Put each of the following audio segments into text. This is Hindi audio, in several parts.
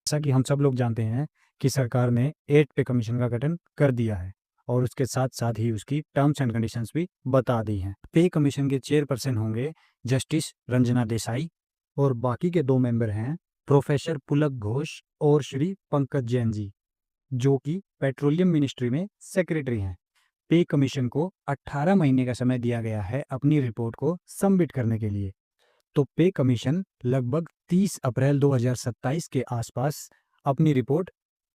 जैसा कि हम सब लोग जानते हैं कि सरकार ने 8 पे कमीशन का गठन कर दिया है और उसके साथ साथ ही उसकी टर्म्स एंड कंडीशंस भी बता दी हैं। पे कमीशन के चेयरपर्सन होंगे जस्टिस रंजना देसाई और बाकी के 2 मेंबर हैं प्रोफेसर पुलक घोष और श्री पंकज जैन जी, जो कि पेट्रोलियम मिनिस्ट्री में सेक्रेटरी हैं। पे कमीशन को 18 महीने का समय दिया गया है अपनी रिपोर्ट को सबमिट करने के लिए। तो पे कमीशन लगभग 30 अप्रैल 2027 के आसपास अपनी रिपोर्ट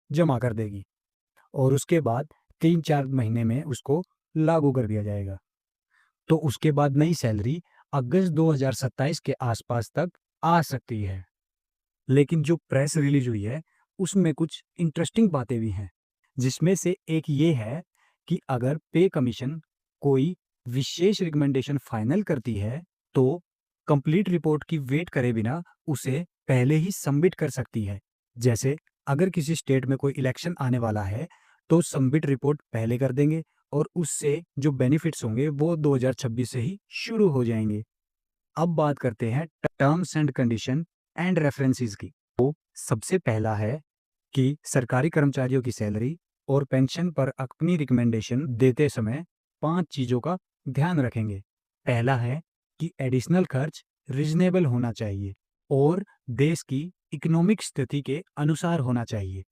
जमा कर देगी और उसके बाद 3-4 महीने में उसको लागू कर दिया जाएगा। तो उसके बाद नई सैलरी अगस्त 2027 के आसपास तक आ सकती है। लेकिन जो प्रेस रिलीज हुई है उसमें कुछ इंटरेस्टिंग बातें भी हैं, जिसमें से एक ये है कि अगर पे कमीशन कोई विशेष रिकमेंडेशन फाइनल करती है तो कंप्लीट रिपोर्ट की वेट करे बिना उसे पहले ही सबमिट कर सकती है। जैसे अगर किसी स्टेट में कोई इलेक्शन आने वाला है तो सबमिट रिपोर्ट पहले कर देंगे और उससे जो बेनिफिट्स होंगे वो 2026 से ही शुरू हो जाएंगे। अब बात करते हैं terms and condition and references की। तो सबसे पहला है कि सरकारी कर्मचारियों की सैलरी और पेंशन पर अपनी रिकमेंडेशन देते समय 5 चीज़ों का ध्यान रखेंगे। पहला है कि एडिशनल खर्च रीजनेबल होना चाहिए और देश की इकोनॉमिक स्थिति के अनुसार होना चाहिए।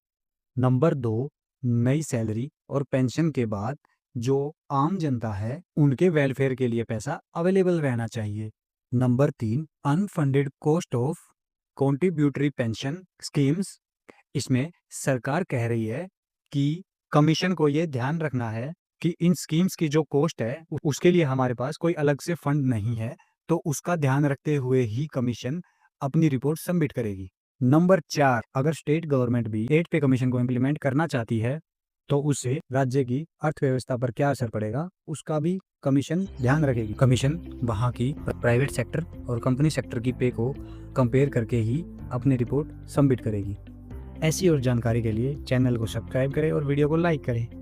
नंबर 2, नई सैलरी और पेंशन के बाद जो आम जनता है उनके वेलफेयर के लिए पैसा अवेलेबल रहना चाहिए। Number 3, unfunded cost of contributory pension schemes. इसमें सरकार कह रही है कि कमीशन को ये ध्यान रखना है कि इन स्कीम्स की जो कॉस्ट है उसके लिए हमारे पास कोई अलग से फंड नहीं है, तो उसका ध्यान रखते हुए ही कमीशन अपनी रिपोर्ट सबमिट करेगी। नंबर 4, अगर स्टेट गवर्नमेंट भी 8 पे कमीशन को इम्प्लीमेंट करना चाहती है तो उससे राज्य की अर्थव्यवस्था पर क्या असर पड़ेगा उसका भी कमीशन ध्यान रखेगी। कमीशन वहाँ की प्राइवेट सेक्टर और कंपनी सेक्टर की पे को कंपेयर करके ही अपनी रिपोर्ट सबमिट करेगी। ऐसी और जानकारी के लिए चैनल को सब्सक्राइब करें और वीडियो को लाइक करें।